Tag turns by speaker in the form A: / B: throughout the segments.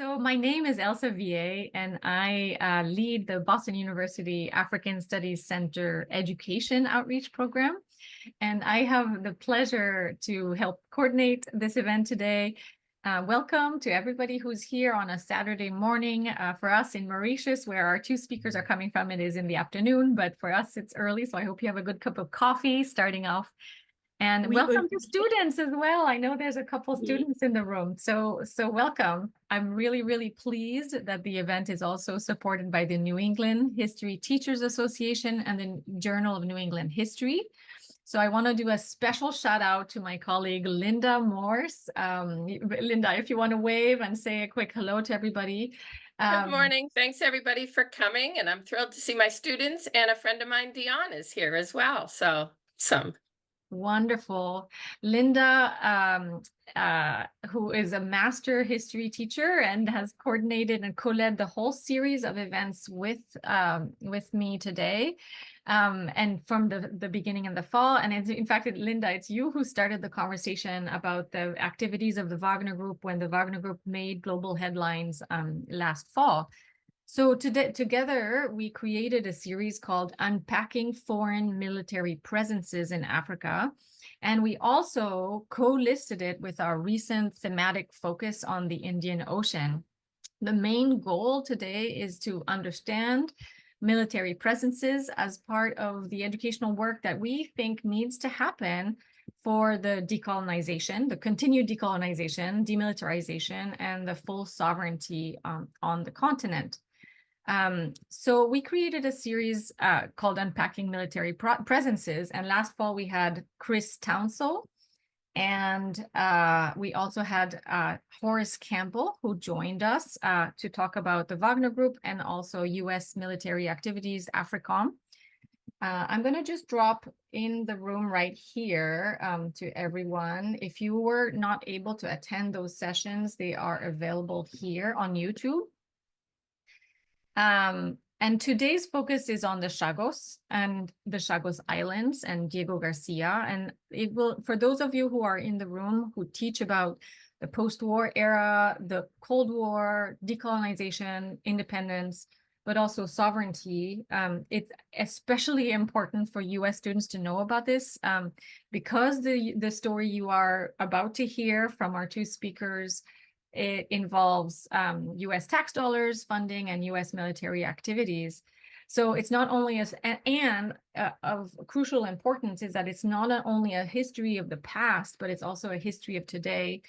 A: So my name is Elsa Wiehe, and I lead the Boston University African Studies Center Education Outreach Program. And I have the pleasure to help coordinate this event today. Welcome to everybody who's here on a Saturday morning. For us in Mauritius, where our two speakers are coming from, it is in the afternoon, but for us it's early. So I hope you have a good cup of coffee starting off. And welcome to students as well. I know there's a couple students in the room. So welcome. I'm really pleased that the event is also supported by the New England History Teachers Association and the Journal of New England History. So I want to do a special shout out to my colleague, Linda Morse. Linda, if you want to wave and say a quick hello to everybody.
B: Good morning. Thanks everybody for coming. And I'm thrilled to see my students, and a friend of mine, Dion, is here as well. So
A: Wonderful. Linda, who is a master history teacher and has coordinated and co-led the whole series of events with me today, and from the beginning in the fall. And in fact, Linda, it's you who started the conversation about the activities of the Wagner Group when the Wagner Group made global headlines last fall. So together, we created a series called Unpacking Foreign Military Presences in Africa. And we also co-listed it with our recent thematic focus on the Indian Ocean. The main goal today is to understand military presences as part of the educational work that we think needs to happen for the decolonization, the continued decolonization, demilitarization, and the full sovereignty on the continent. So we created a series called Unpacking Military Presences. And last fall, we had Chris Townsell. And we also had Horace Campbell, who joined us to talk about the Wagner Group and also U.S. military activities, AFRICOM. I'm going to just drop in the room right here to everyone. If you were not able to attend those sessions, they are available here on YouTube. And today's focus is on the Chagos and the Chagos Islands and Diego Garcia. And it will, for those of you who are in the room who teach about the post-war era, the Cold War, decolonization, independence, but also sovereignty, it's especially important for US students to know about this because the story you are about to hear from our two speakers, it involves US tax dollars, funding, and US military activities. So it's not only of crucial importance is that it's not only a history of the past, but it's also a history of today.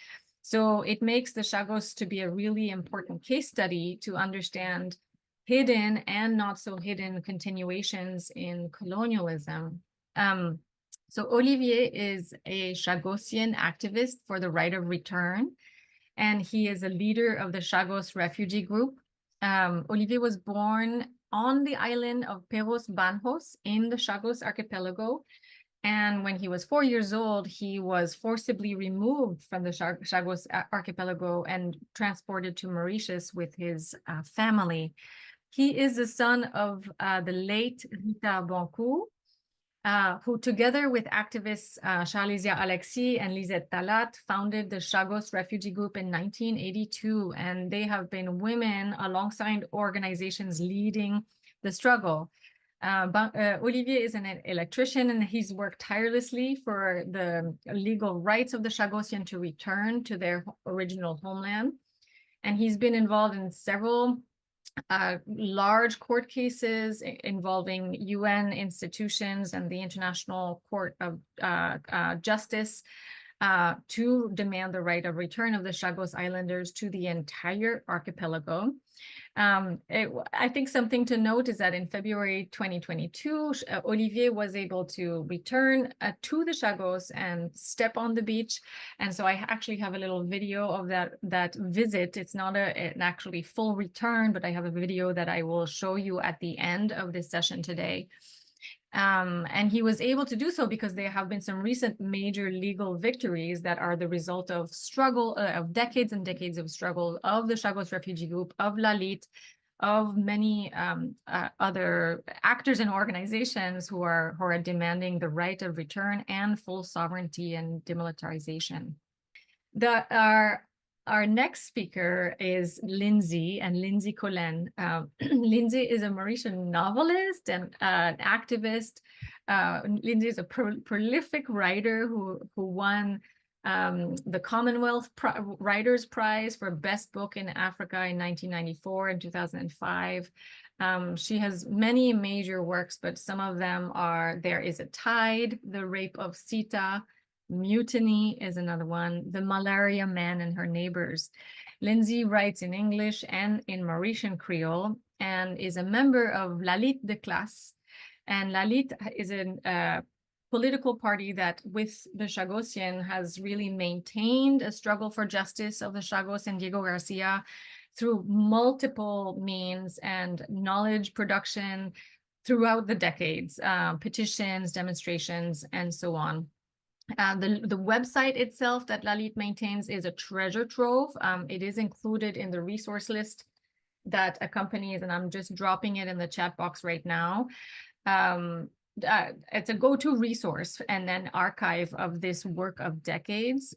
A: So it makes the Chagos to be a really important case study to understand hidden and not so hidden continuations in colonialism. So Olivier is a Chagosian activist for the right of return, and he is a leader of the Chagos refugee group. Olivier was born on the island of Perros Banhos in the Chagos archipelago. And when he was 4 years old, he was forcibly removed from the Chagos archipelago and transported to Mauritius with his family. He is the son of the late Rita Bancoult, who together with activists Charlesia Alexis and Lisette Talat founded the Chagos Refugee Group in 1982, and they have been women alongside organizations leading the struggle. Olivier is an electrician, and he's worked tirelessly for the legal rights of the Chagosian to return to their original homeland. And he's been involved in several large court cases involving UN institutions and the International Court of Justice to demand the right of return of the Chagos Islanders to the entire archipelago. I think something to note is that in February 2022, Olivier was able to return to the Chagos and step on the beach. And so I actually have a little video of that visit. It's not an actually full return, but I have a video that I will show you at the end of this session today. And he was able to do so because there have been some recent major legal victories that are the result of struggle, of decades and decades of struggle of the Chagos Refugee Group, of Lalit, of many other actors and organizations who are demanding the right of return and full sovereignty and demilitarization. Our our next speaker is Lindsey and Lindsey Collen. Lindsey is a Mauritian novelist and an activist. Lindsey is a prolific writer who won the Commonwealth Writers Prize for Best Book in Africa in 1994 and 2005. She has many major works, but some of them are There Is a Tide, The Rape of Sita, Mutiny is another one, The Malaria Man and Her Neighbors. Lindsey writes in English and in Mauritian Creole and is a member of Lalit de Classe. And Lalit is a political party that, with the Chagosian, has really maintained a struggle for justice of the Chagos and Diego Garcia through multiple means and knowledge production throughout the decades, petitions, demonstrations, and so on. The website itself that Lalit maintains is a treasure trove. It is included in the resource list that accompanies, and I'm just dropping it in the chat box right now. It's a go-to resource and an archive of this work of decades.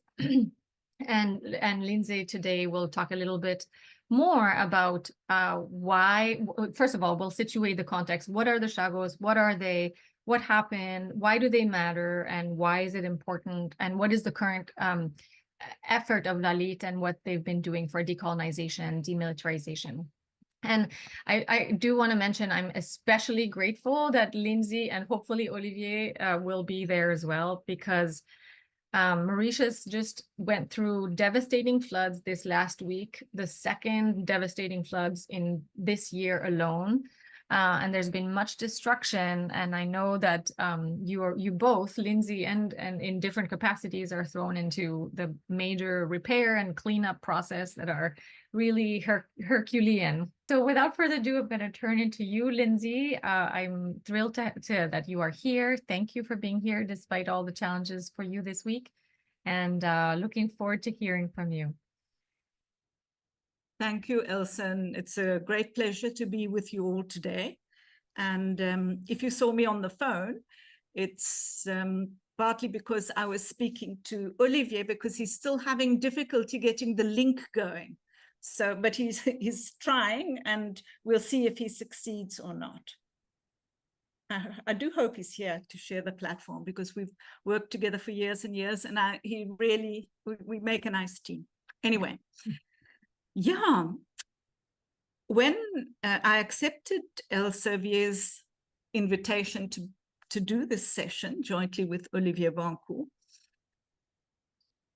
A: And Lindsey today will talk a little bit more about why, first of all, we'll situate the context. What are the Chagos? What are they? What happened? Why do they matter? And why is it important? And what is the current effort of Lalit and what they've been doing for decolonization, demilitarization? And I do want to mention, I'm especially grateful that Lindsey and hopefully Olivier will be there as well, because Mauritius just went through devastating floods this last week, the second devastating floods in this year alone. And there's been much destruction. And I know that you both, Lindsey and in different capacities, are thrown into the major repair and cleanup process that are really Herculean. So without further ado, I'm going to turn it to you, Lindsey. I'm thrilled that you are here. Thank you for being here despite all the challenges for you this week. And looking forward to hearing from you.
C: Thank you, Elsa. And it's a great pleasure to be with you all today. And if you saw me on the phone, it's partly because I was speaking to Olivier, because he's still having difficulty getting the link going. So, but he's trying, and we'll see if he succeeds or not. I do hope he's here to share the platform, because we've worked together for years and years, and we make a nice team. Anyway. Yeah, when I accepted Elsa Wiehe's invitation to do this session jointly with Olivier Bancoult,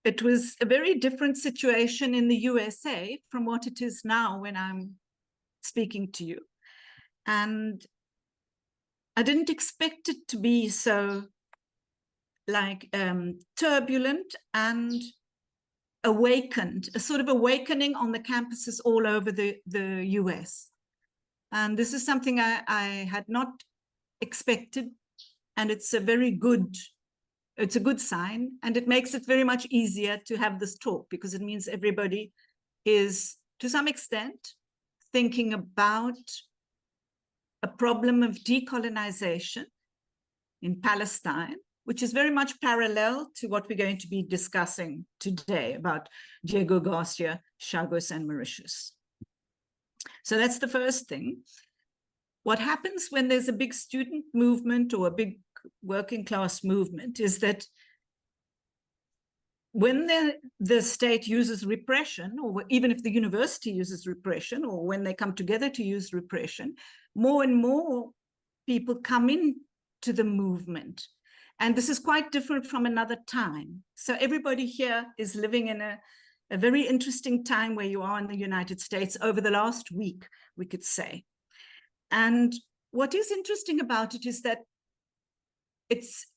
C: it was a very different situation in the USA from what it is now when I'm speaking to you. And I didn't expect it to be so turbulent and awakened, a sort of awakening on the campuses all over the US. And this is something I had not expected. And it's a good sign. And it makes it very much easier to have this talk, because it means everybody is, to some extent, thinking about a problem of decolonization in Palestine, which is very much parallel to what we're going to be discussing today about Diego Garcia, Chagos, and Mauritius. So that's the first thing. What happens when there's a big student movement or a big working class movement is that when the state uses repression, or even if the university uses repression, or when they come together to use repression, more and more people come into the movement. And this is quite different from another time. So everybody here is living in a very interesting time where you are in the United States over the last week, we could say. And what is interesting about it is that it's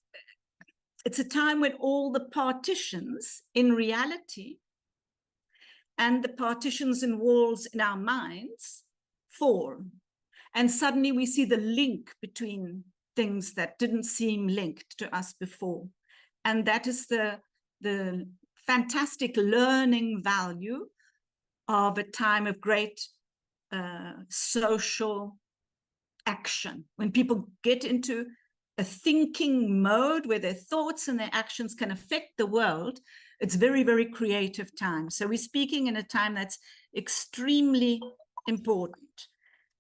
C: a time when all the partitions in reality and the partitions and walls in our minds fall. And suddenly we see the link between things that didn't seem linked to us before. And that is the fantastic learning value of a time of great social action, when people get into a thinking mode where their thoughts and their actions can affect the world. It's very, very creative time. So we're speaking in a time that's extremely important.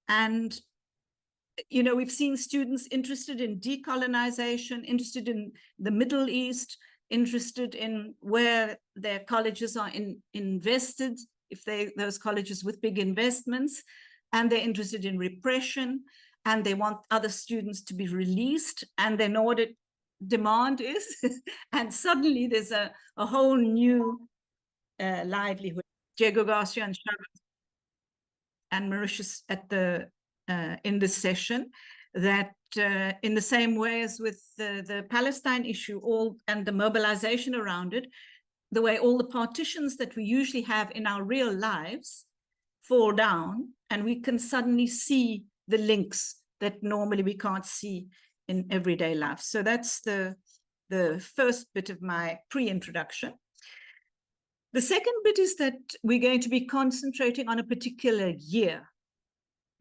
C: And, you know, we've seen students interested in decolonization, interested in the Middle East, interested in where their colleges are invested, if those colleges with big investments, and they're interested in repression, and they want other students to be released, and they know what demand is. And suddenly there's a whole new livelihood. Diego Garcia and Chagos and Mauritius at the in this session, that in the same way as with the Palestine issue, and the mobilization around it, the way all the partitions that we usually have in our real lives fall down, and we can suddenly see the links that normally we can't see in everyday life. So that's the first bit of my pre-introduction. The second bit is that we're going to be concentrating on a particular year.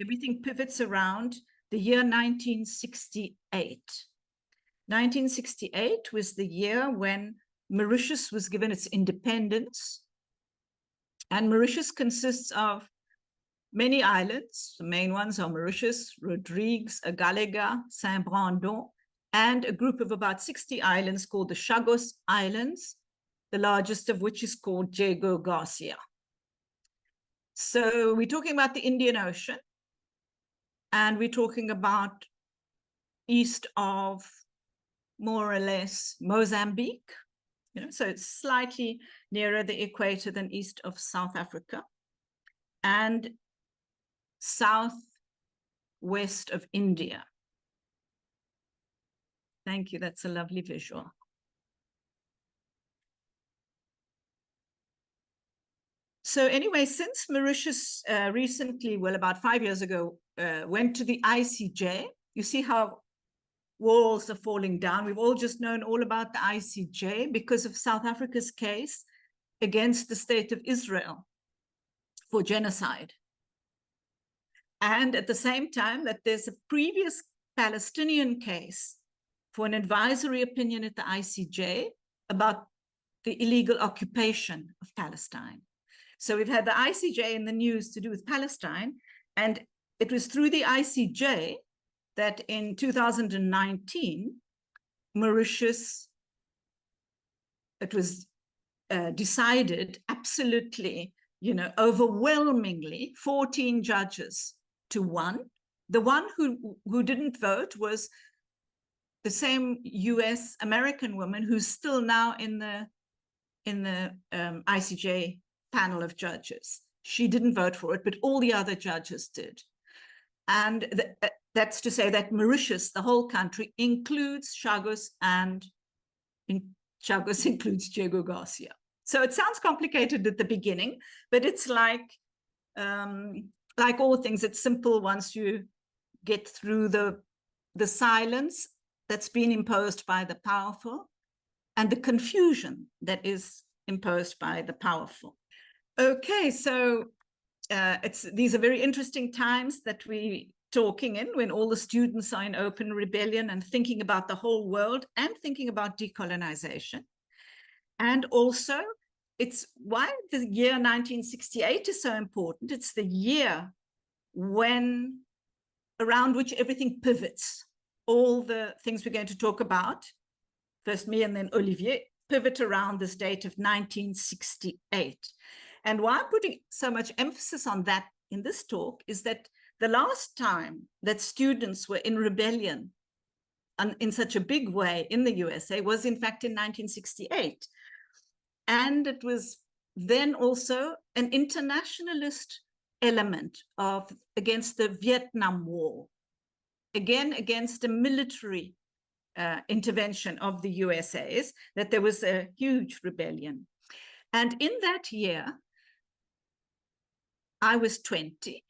C: Everything pivots around the year 1968. 1968 was the year when Mauritius was given its independence. And Mauritius consists of many islands. The main ones are Mauritius, Rodrigues, Agalega, Saint-Brandon, and a group of about 60 islands called the Chagos Islands, the largest of which is called Diego Garcia. So we're talking about the Indian Ocean, and we're talking about east of more or less Mozambique, you know, so it's slightly nearer the equator than east of South Africa, and southwest of India. Thank you, that's a lovely visual. So anyway, since Mauritius recently, well, about 5 years ago, went to the ICJ, you see how walls are falling down. We've all just known all about the ICJ because of South Africa's case against the state of Israel for genocide. And at the same time that there's a previous Palestinian case for an advisory opinion at the ICJ about the illegal occupation of Palestine. So we've had the ICJ in the news to do with Palestine, and it was through the ICJ that in 2019, Mauritius, it was decided absolutely, you know, overwhelmingly, 14 judges to 1. The one who didn't vote was the same US American woman who's still now in the ICJ panel of judges. She didn't vote for it, but all the other judges did. And that's to say that Mauritius, the whole country, includes Chagos, and Chagos includes Diego Garcia. So it sounds complicated at the beginning, but it's like all things, it's simple once you get through the silence that's been imposed by the powerful and the confusion that is imposed by the powerful. Okay, so these are very interesting times that we're talking in, when all the students are in open rebellion and thinking about the whole world and thinking about decolonization. And also, it's why the year 1968 is so important. It's the year around which everything pivots. All the things we're going to talk about, first me and then Olivier, pivot around this date of 1968. And why I'm putting so much emphasis on that in this talk is that the last time that students were in rebellion in such a big way in the USA was in fact in 1968. And it was then also an internationalist element against the Vietnam War, again against a military intervention of the USA's, that there was a huge rebellion. And in that year, I was 20,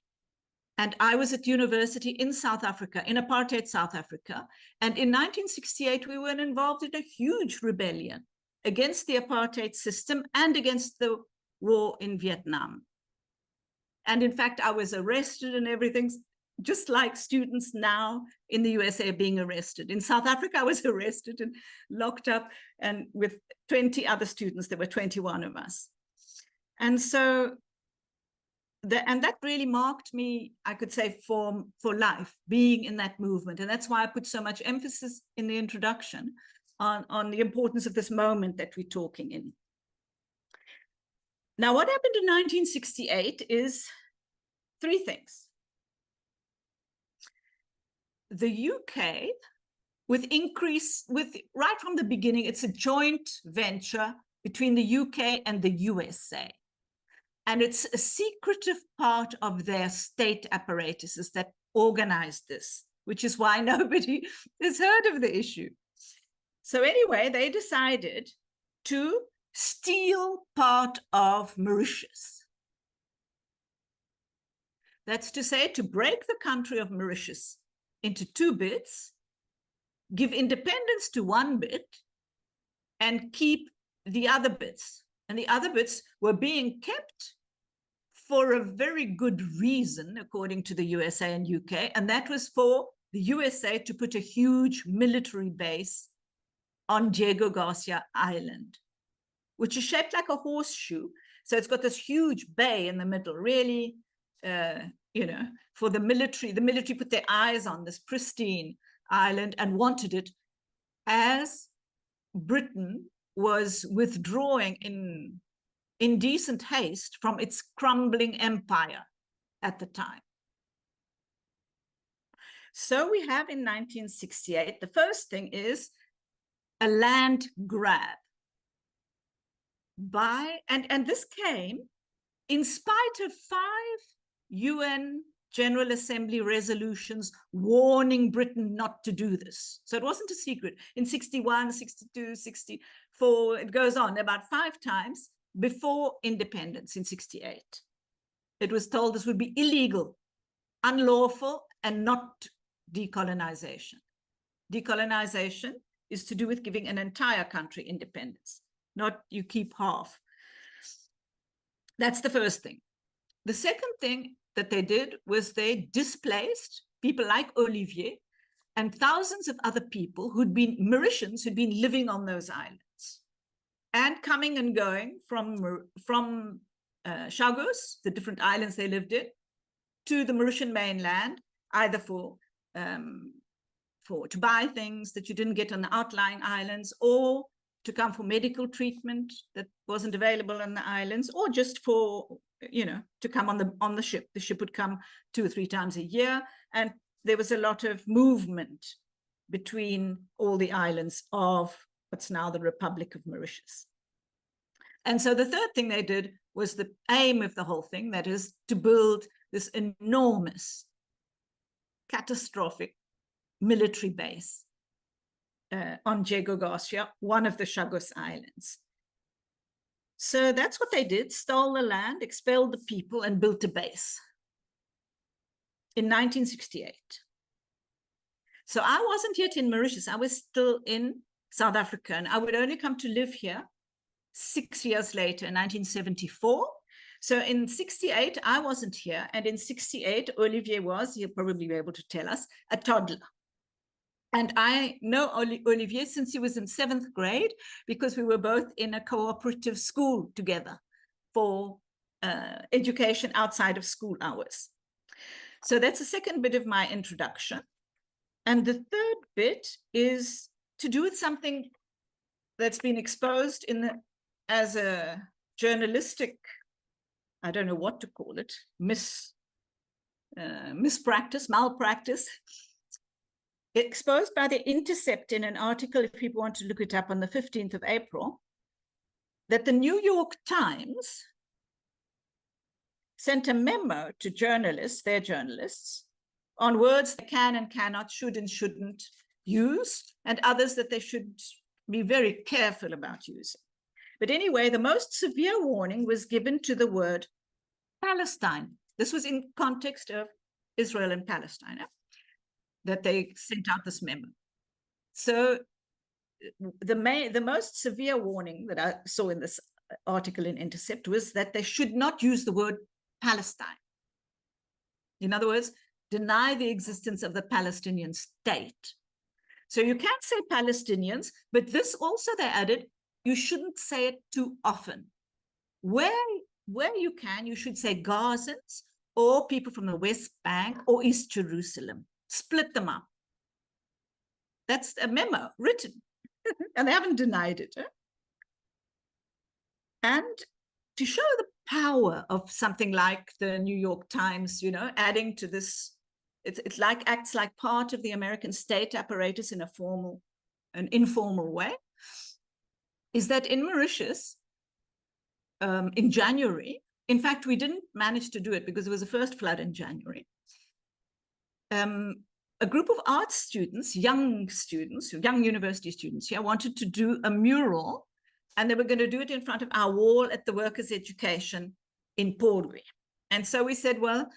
C: and I was at university in South Africa, in apartheid South Africa. And in 1968, we were involved in a huge rebellion against the apartheid system and against the war in Vietnam. And in fact, I was arrested and everything just like students now in the USA are being arrested. In South Africa, I was arrested and locked up, and with 20 other students, there were 21 of us. And so, that really marked me, I could say, for life, being in that movement. And that's why I put so much emphasis in the introduction on the importance of this moment that we're talking in. Now, what happened in 1968 is three things. The UK, right from the beginning, it's a joint venture between the UK and the USA. And it's a secretive part of their state apparatuses that organized this, which is why nobody has heard of the issue. So anyway, they decided to steal part of Mauritius. That's to say, to break the country of Mauritius into two bits, give independence to one bit, and keep the other bits. And the other bits were being kept for a very good reason, according to the USA and UK, and that was for the USA to put a huge military base on Diego Garcia Island, which is shaped like a horseshoe. So it's got this huge bay in the middle, really, for the military. The military put their eyes on this pristine island and wanted it as Britain was withdrawing in decent haste from its crumbling empire at the time. So we have in 1968, the first thing is a land grab and this came in spite of 5 UN General Assembly resolutions warning Britain not to do this. So it wasn't a secret. In 61, 62, 64, it goes on about 5 times before independence in 68. It was told this would be illegal, unlawful, and not decolonization. Decolonization is to do with giving an entire country independence, not you keep half. That's the first thing. The second thing that they did was they displaced people like Olivier and thousands of other people Mauritians who'd been living on those islands and coming and going from Chagos, the different islands they lived in, to the Mauritian mainland, either to buy things that you didn't get on the outlying islands, or to come for medical treatment that wasn't available on the islands, or just for, to come on the ship. The ship would come 2 or 3 times a year, and there was a lot of movement between all the islands of what's now the Republic of Mauritius. And so the third thing they did was the aim of the whole thing, that is to build this enormous, catastrophic military base on Diego Garcia, one of the Chagos Islands. So that's what they did, stole the land, expelled the people, and built a base in 1968. So I wasn't yet in Mauritius. I was still in South Africa, and I would only come to live here 6 years later, in 1974. So in 68, I wasn't here. And in 68, Olivier was, he'll probably be able to tell us, a toddler. And I know Olivier since he was in 7th grade, because we were both in a cooperative school together for education outside of school hours. So that's the second bit of my introduction. And the third bit is to do with something that's been exposed as a journalistic, I don't know what to call it, malpractice, exposed by The Intercept in an article, if people want to look it up, on the 15th of April, that the New York Times sent a memo to their journalists, on words they can and cannot, should and shouldn't use, and others that they should be very careful about using. But anyway, the most severe warning was given to the word Palestine. This was in context of Israel and Palestine, that they sent out this memo. So the most severe warning that I saw in this article in Intercept was that they should not use the word Palestine. In other words, deny the existence of the Palestinian state. So you can't say Palestinians, but this also they added, you shouldn't say it too often. Where you can, you should say Gazans or people from the West Bank or East Jerusalem. Split them up. That's a memo written, and they haven't denied it. And to show the power of something like the New York Times, you know, adding to this, it's like acts like part of the American state apparatus in an informal way, is that in Mauritius, in January, in fact, we didn't manage to do it because it was the first flood in January. A group of art students, young university students here, wanted to do a mural, and they were going to do it in front of our wall at the Workers' Education in Portruy. And so we said, well,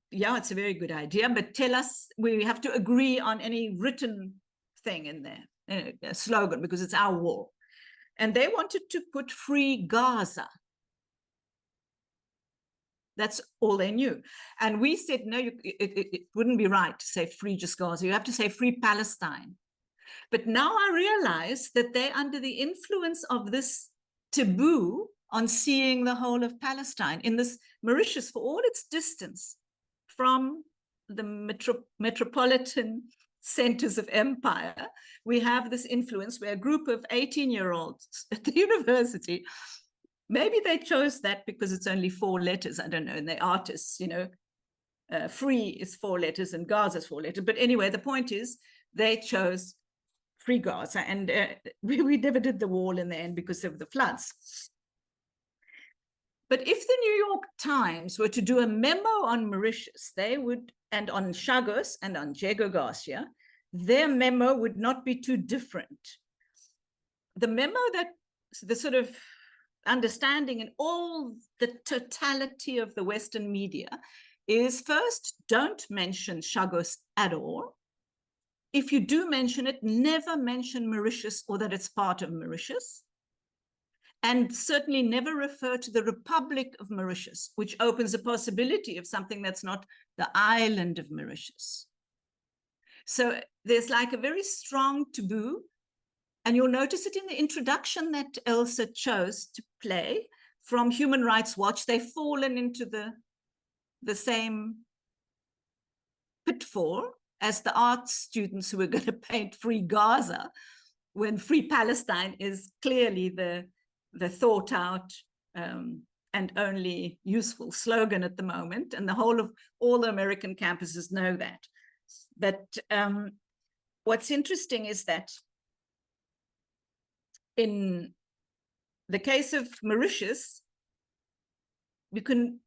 C: yeah, it's a very good idea, but tell us, we have to agree on any written thing in there, a slogan, because it's our wall. And they wanted to put Free Gaza. That's all they knew. And we said, no, it wouldn't be right to say free just Gaza. You have to say free Palestine. But now I realize that they're under the influence of this taboo on seeing the whole of Palestine. In this Mauritius, for all its distance from the metropolitan centers of empire, we have this influence where a group of 18-year-olds at the university, maybe they chose that because it's only 4 letters, I don't know, and they're artists, you know, free is 4 letters and Gaza is 4 letters. But anyway, the point is they chose Free Gaza, and we never did the wall in the end because of the floods. But if the New York Times were to do a memo on Mauritius, they would, and on Chagos and on Diego Garcia, their memo would not be too different. The memo that the sort of understanding in all the totality of the Western media is, first, don't mention Chagos at all. If you do mention it, never mention Mauritius or that it's part of Mauritius. And certainly never refer to the Republic of Mauritius, which opens a possibility of something that's not the island of Mauritius. So there's like a very strong taboo. And you'll notice it in the introduction that Elsa chose to play from Human Rights Watch. They've fallen into the same pitfall as the art students who are going to paint Free Gaza, when Free Palestine is clearly the thought out and only useful slogan at the moment. And the whole of all the American campuses know that. But what's interesting is that in the case of Mauritius, you can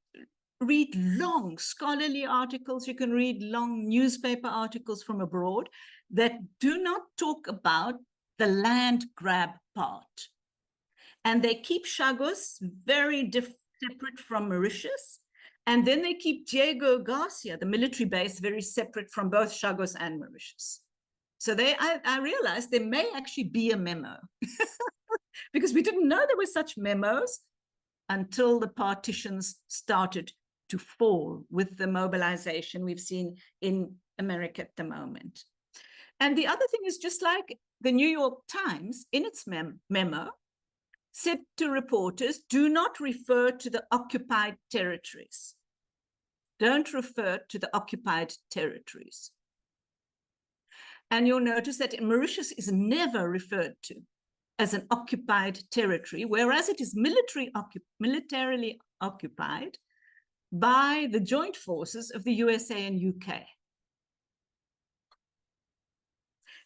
C: read long scholarly articles, you can read long newspaper articles from abroad that do not talk about the land grab part. And they keep Chagos very separate from Mauritius. And then they keep Diego Garcia, the military base, very separate from both Chagos and Mauritius. So I realized there may actually be a memo because we didn't know there were such memos until the partitions started to fall with the mobilization we've seen in America at the moment. And the other thing is, just like the New York Times in its memo said to reporters, do not refer to the occupied territories. Don't refer to the occupied territories. And you'll notice that Mauritius is never referred to as an occupied territory, whereas it is militarily occupied by the joint forces of the USA and UK.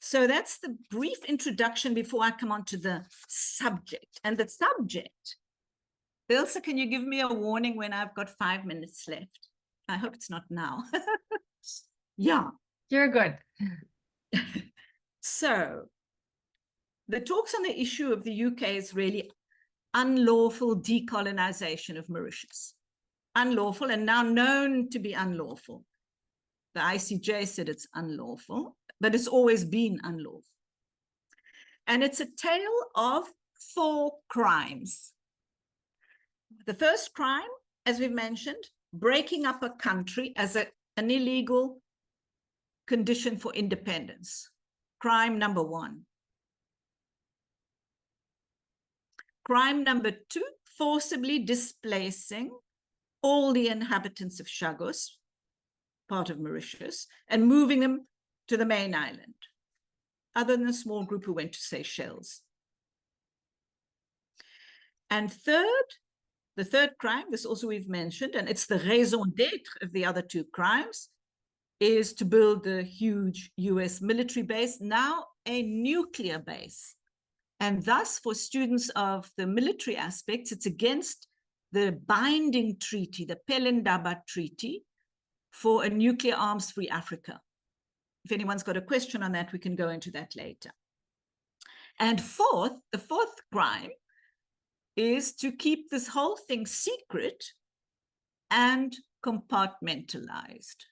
C: So that's the brief introduction before I come on to the subject. And the subject, Elsa, can you give me a warning when I've got 5 minutes left? I hope it's not now. Yeah.
A: You're good.
C: So the talks on the issue of the UK is really unlawful decolonization of Mauritius. Unlawful, and now known to be unlawful. The ICJ said it's unlawful, but it's always been unlawful. And it's a tale of 4 crimes. The first crime, as we've mentioned, breaking up a country as a an illegal condition for independence. Crime number 1. Crime number 2, forcibly displacing all the inhabitants of Chagos, part of Mauritius, and moving them to the main island, other than a small group who went to Seychelles. And the third crime, this also we've mentioned, and it's the raison d'etre of the other 2 crimes, is to build a huge US military base, now a nuclear base. And thus, for students of the military aspects, it's against the binding treaty, the Pelindaba Treaty, for a nuclear arms-free Africa. If anyone's got a question on that, we can go into that later. And the fourth crime is to keep this whole thing secret and compartmentalized.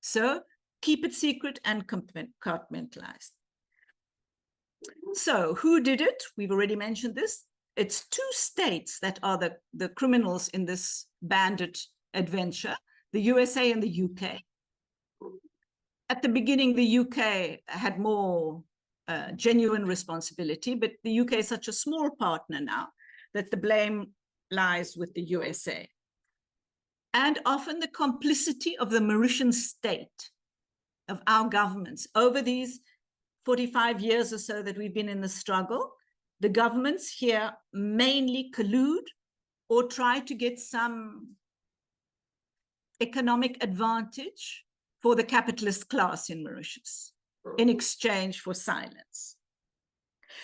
C: So keep it secret and compartmentalized. So who did it? We've already mentioned this. It's 2 states that are the criminals in this bandit adventure, the USA and the UK. At the beginning, the UK had more genuine responsibility, but the UK is such a small partner now that the blame lies with the USA. And often the complicity of the Mauritian state, of our governments. Over these 45 years or so that we've been in the struggle, the governments here mainly collude or try to get some economic advantage for the capitalist class in Mauritius in exchange for silence.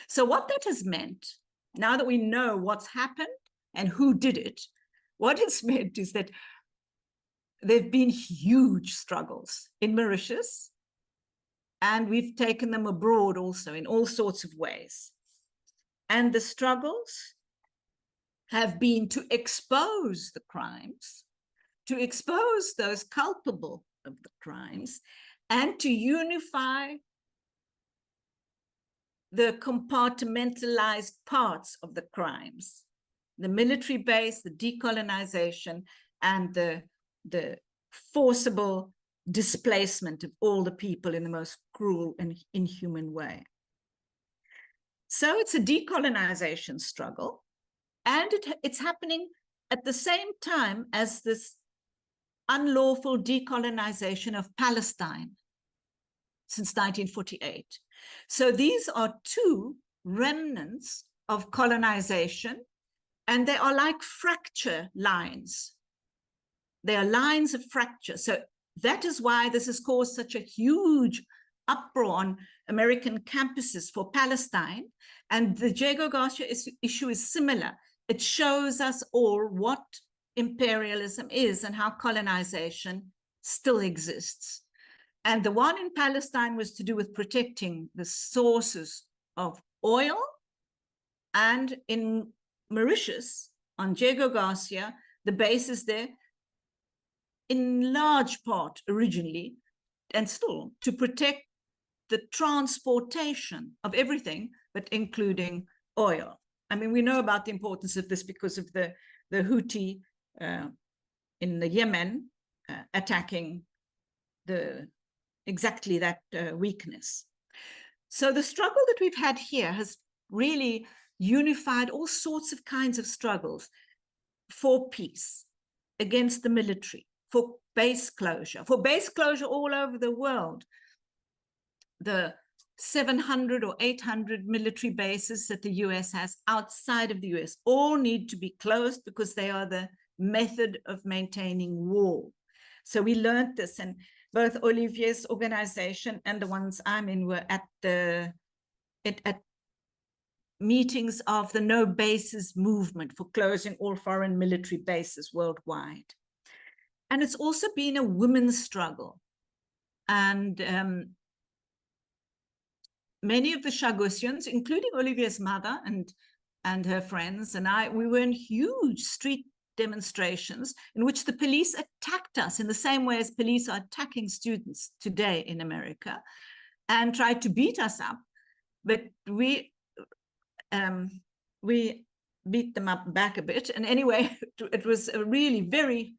C: So what that has meant, now that we know what's happened and who did it, what it's meant is that there've been huge struggles in Mauritius, and we've taken them abroad also in all sorts of ways. And the struggles have been to expose the crimes, to expose those culpable of the crimes, and to unify the compartmentalized parts of the crimes, the military base, the decolonization, and the forcible displacement of all the people in the most cruel and inhuman way. So it's a decolonization struggle, and it's happening at the same time as this unlawful decolonization of Palestine since 1948. So these are 2 remnants of colonization, and they are like fracture lines. They are lines of fracture. So that is why this has caused such a huge uproar on American campuses for Palestine. And the Diego Garcia issue is similar. It shows us all what imperialism is and how colonization still exists. And the one in Palestine was to do with protecting the sources of oil. And in Mauritius, on Diego Garcia, the base is there in large part originally, and still, to protect the transportation of everything, but including oil. I mean, we know about the importance of this because of the Houthi in the Yemen attacking exactly that weakness. So the struggle that we've had here has really unified all sorts of kinds of struggles for peace, against the military, for base closure all over the world. The 700 or 800 military bases that the US has outside of the US all need to be closed because they are the method of maintaining war. So we learned this, and both Olivier's organization and the ones I'm in were at meetings of the No Bases movement for closing all foreign military bases worldwide. And it's also been a women's struggle. And many of the Chagosians, including Olivier's mother and her friends and we were in huge street demonstrations in which the police attacked us in the same way as police are attacking students today in America, and tried to beat us up. But we beat them up back a bit. And anyway, it was a really very,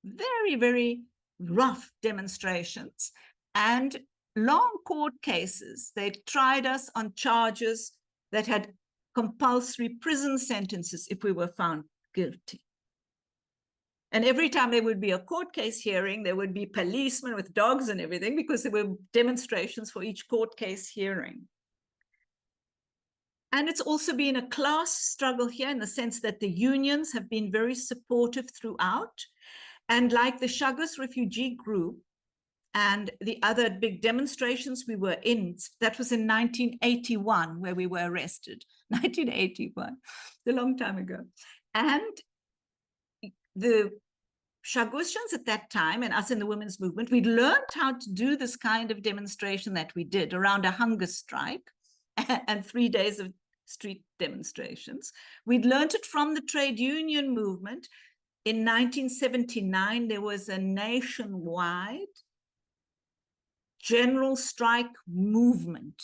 C: very, very rough demonstrations and long court cases. They tried us on charges that had compulsory prison sentences if we were found guilty. And every time there would be a court case hearing, there would be policemen with dogs and everything, because there were demonstrations for each court case hearing. And it's also been a class struggle here in the sense that the unions have been very supportive throughout. And like the Chagos refugee group and the other big demonstrations we were in, that was in 1981 where we were arrested, 1981, a long time ago. And the Chagosians at that time, and us in the women's movement, we'd learned how to do this kind of demonstration that we did around a hunger strike and 3 days of street demonstrations. We'd learned it from the trade union movement. In 1979, there was a nationwide general strike movement,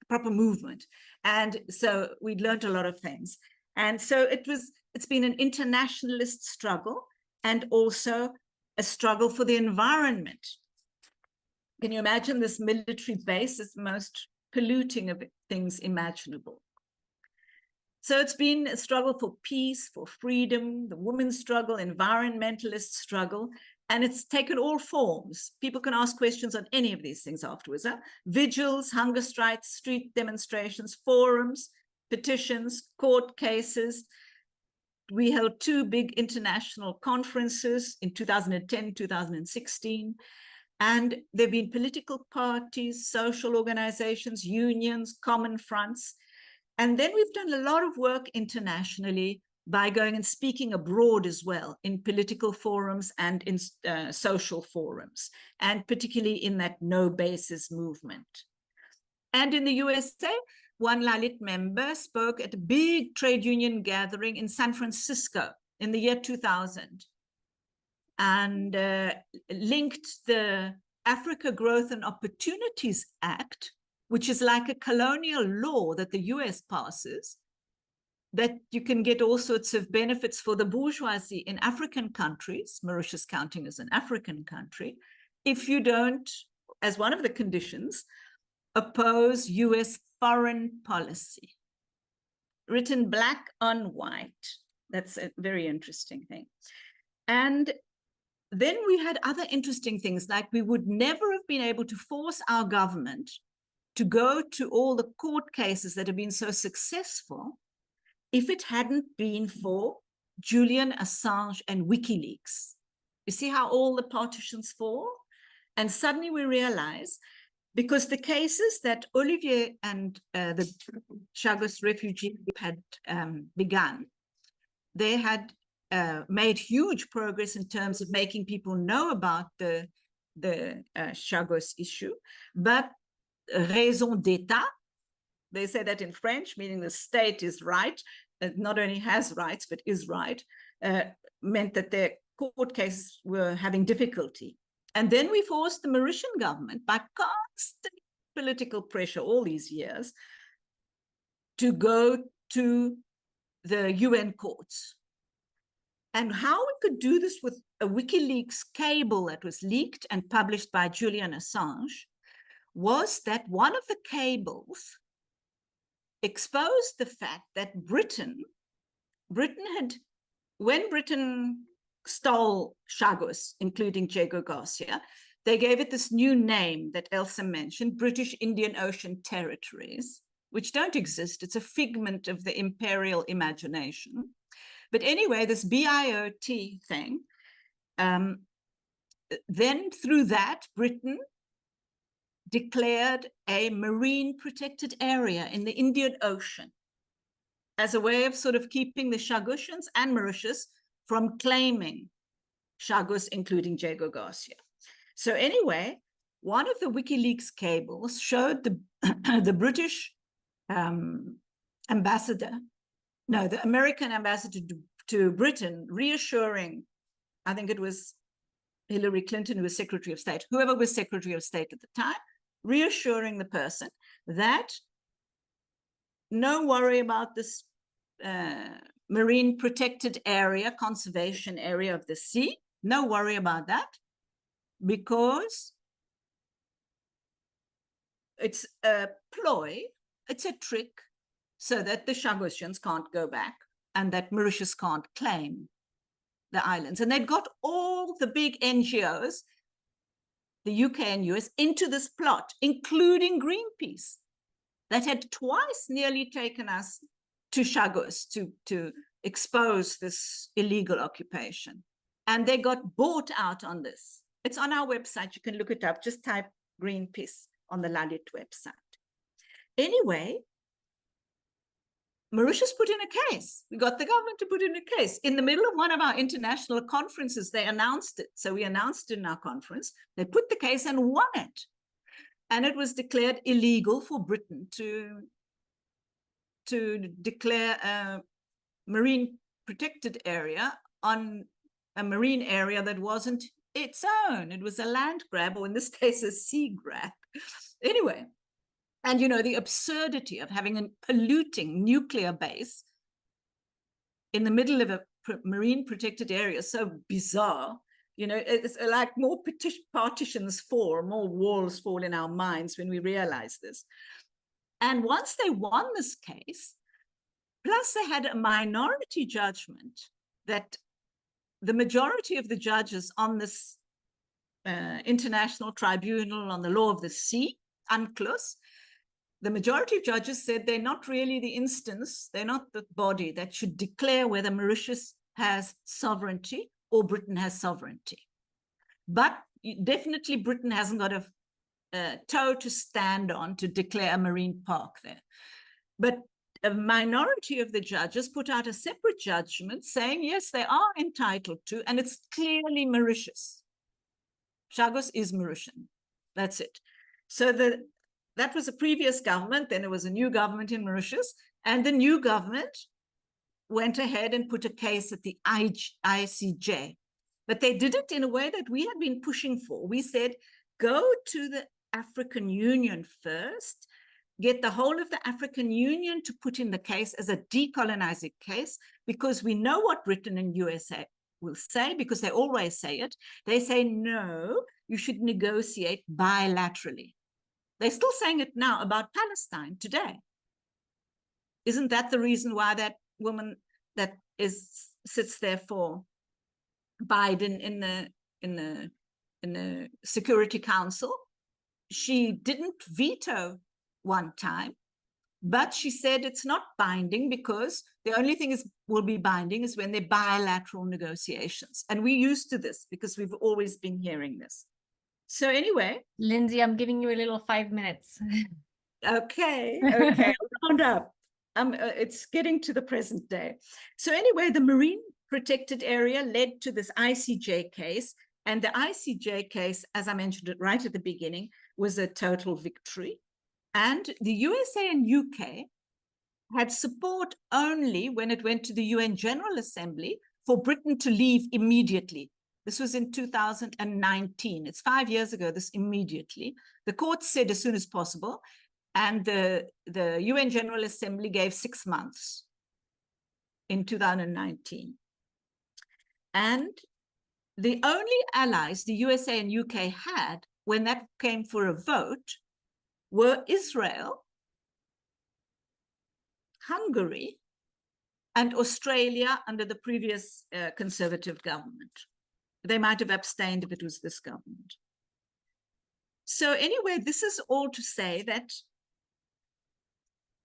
C: proper movement. And so we'd learned a lot of things. And so it's been an internationalist struggle and also a struggle for the environment. Can you imagine this military base is the most polluting of things imaginable? So it's been a struggle for peace, for freedom, the women's struggle, environmentalist struggle, and it's taken all forms. People can ask questions on any of these things afterwards. Vigils, hunger strikes, street demonstrations, forums, petitions, court cases. We held 2 big international conferences in 2010, 2016. And there have been political parties, social organizations, unions, common fronts. And then we've done a lot of work internationally by going and speaking abroad as well, in political forums and in social forums, and particularly in that no basis movement. And in the USA, one Lalit member spoke at a big trade union gathering in San Francisco in the year 2000 and linked the Africa Growth and Opportunities Act, which is like a colonial law that the US passes, that you can get all sorts of benefits for the bourgeoisie in African countries, Mauritius counting as an African country, if you don't, as one of the conditions, oppose US foreign policy. Written black on white. That's a very interesting thing. And then we had other interesting things, like we would never have been able to force our government to go to all the court cases that have been so successful if it hadn't been for Julian Assange and WikiLeaks. You see how all the partitions fall? And suddenly we realize, because the cases that Olivier and the Chagos refugee group had begun, they had made huge progress in terms of making people know about the Chagos issue, but raison d'etat, they say that in French, meaning the state is right, not only has rights, but is right, meant that their court cases were having difficulty. And then we forced the Mauritian government, by constant political pressure all these years, to go to the UN courts. And how we could do this with a WikiLeaks cable that was leaked and published by Julian Assange was that one of the cables exposed the fact that Britain had, when Britain stole Chagos, including Diego Garcia, they gave it this new name that Elsa mentioned, British Indian Ocean Territories, which don't exist. It's a figment of the imperial imagination. But anyway, this BIOT thing, then through that, Britain declared a marine protected area in the Indian Ocean as a way of sort of keeping the Chagosians and Mauritius from claiming Chagos, including Diego Garcia. So anyway, one of the WikiLeaks cables showed the British ambassador, no, the American ambassador to Britain, reassuring, I think it was Hillary Clinton, who was Secretary of State, whoever was Secretary of State at the time, reassuring the person that no worry about this marine protected area, conservation area of the sea. No worry about that, because it's a ploy, it's a trick, so that the Chagosians can't go back and that Mauritius can't claim the islands. And they'd got all the big NGOs, the UK and US, into this plot, including Greenpeace, that had twice nearly taken us to Chagos to expose this illegal occupation. And they got bought out on this. It's on our website. You can look it up. Just type Greenpeace on the Lalit website. Anyway, Mauritius put in a case. We got the government to put in a case. In the middle of one of our international conferences, they announced it. So we announced it in our conference. They put the case and won it. And it was declared illegal for Britain to declare a marine protected area on a marine area that wasn't its own. It was a land grab, or in this case, a sea grab. Anyway, and you know, the absurdity of having a polluting nuclear base in the middle of a marine protected area, so bizarre. You know, it's like more partitions fall, more walls fall in our minds when we realize this. And once they won this case, plus they had a minority judgment that the majority of the judges on this international tribunal on the law of the sea, UNCLOS, the majority of judges said they're not really the instance, they're not the body that should declare whether Mauritius has sovereignty or Britain has sovereignty. But definitely Britain hasn't got a toe to stand on to declare a marine park there. But a minority of the judges put out a separate judgment saying, yes, they are entitled to, and it's clearly Mauritius. Chagos is Mauritian. That's it. So that was a previous government. Then there was a new government in Mauritius, and the new government went ahead and put a case at the ICJ. But they did it in a way that we had been pushing for. We said, go to the African Union first, get the whole of the African Union to put in the case as a decolonizing case, because we know what Britain and USA will say, because they always say it. They say, no, you should negotiate bilaterally. They're still saying it now about Palestine today. Isn't that the reason why that woman that sits there for Biden in the Security Council, she didn't veto one time, but she said it's not binding, because the only thing will be binding is when they're bilateral negotiations. And we're used to this because we've always been hearing this. So anyway,
A: Lindsey, I'm giving you a little 5 minutes.
C: Okay, round up. It's getting to the present day. So anyway, the marine protected area led to this ICJ case. And the ICJ case, as I mentioned it right at the beginning, was a total victory. And the USA and UK had support only when it went to the UN General Assembly for Britain to leave immediately. This was in 2019. It's 5 years ago, this immediately. The court said as soon as possible, and the UN General Assembly gave 6 months in 2019. And the only allies the USA and UK had when that came for a vote were Israel, Hungary, and Australia under the previous conservative government. They might have abstained if it was this government. So anyway, this is all to say that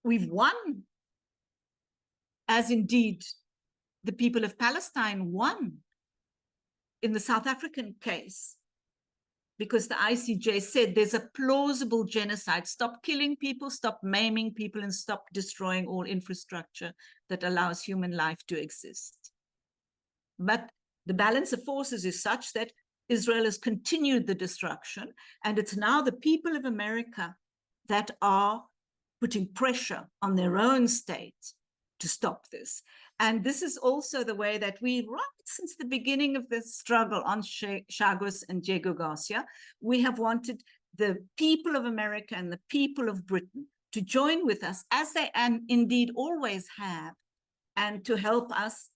C: we've won, as indeed the people of Palestine won in the South African case, because the ICJ said there's a plausible genocide. Stop killing people, stop maiming people, and stop destroying all infrastructure that allows human life to exist. But the balance of forces is such that Israel has continued the destruction, and it's now the people of America that are putting pressure on their own state to stop this. And this is also the way that we, right since the beginning of this struggle on Chagos and Diego Garcia, we have wanted the people of America and the people of Britain to join with us, as they and indeed always have, and to help us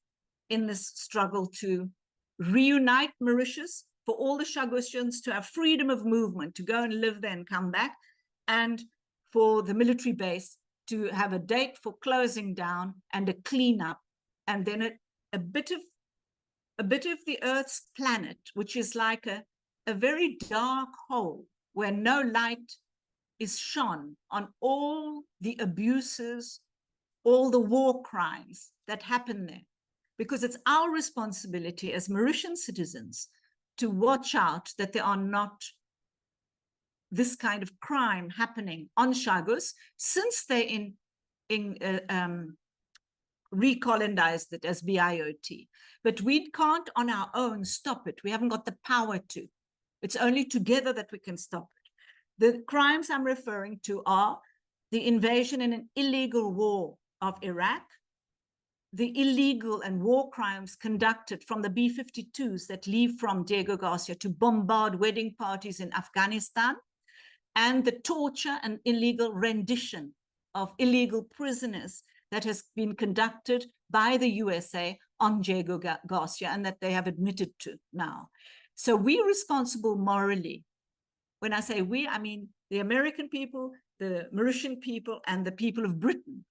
C: in this struggle to reunite Mauritius, for all the Chagosians to have freedom of movement, to go and live there and come back, and for the military base to have a date for closing down and a cleanup, and then a bit of the Earth's planet, which is like a very dark hole where no light is shone on all the abuses, all the war crimes that happen there. Because it's our responsibility as Mauritian citizens to watch out that there are not this kind of crime happening on Chagos, since they recolonized it as BIOT. But we can't on our own stop it. We haven't got the power to. It's only together that we can stop it. The crimes I'm referring to are the invasion and an illegal war of Iraq, the illegal and war crimes conducted from the B-52s that leave from Diego Garcia to bombard wedding parties in Afghanistan, and the torture and illegal rendition of illegal prisoners that has been conducted by the USA on Diego Garcia, and that they have admitted to now. So we're responsible morally. When I say we, I mean the American people, the Mauritian people, and the people of Britain,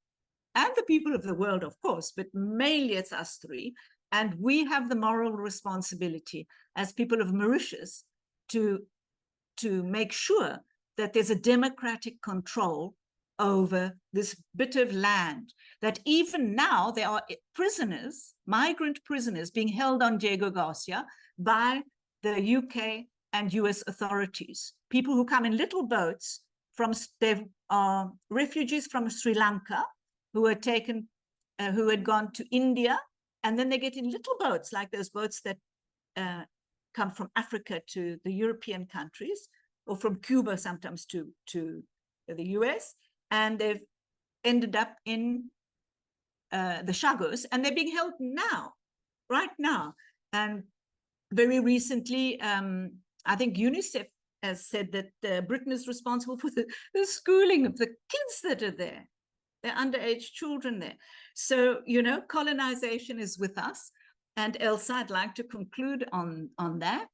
C: and the people of the world, of course, but mainly it's us three. And we have the moral responsibility as people of Mauritius to make sure that there's a democratic control over this bit of land, that even now there are prisoners, migrant prisoners, being held on Diego Garcia by the UK and US authorities. People who come in little boats from, they are refugees from Sri Lanka, who were taken, who had gone to India, and then they get in little boats, like those boats that come from Africa to the European countries, or from Cuba sometimes to the US, and they've ended up in the Chagos, and they're being held now, right now. And very recently, I think UNICEF has said that Britain is responsible for the schooling of the kids that are there. They're underage children there. So, you know, colonization is with us. And Elsa, I'd like to conclude on that.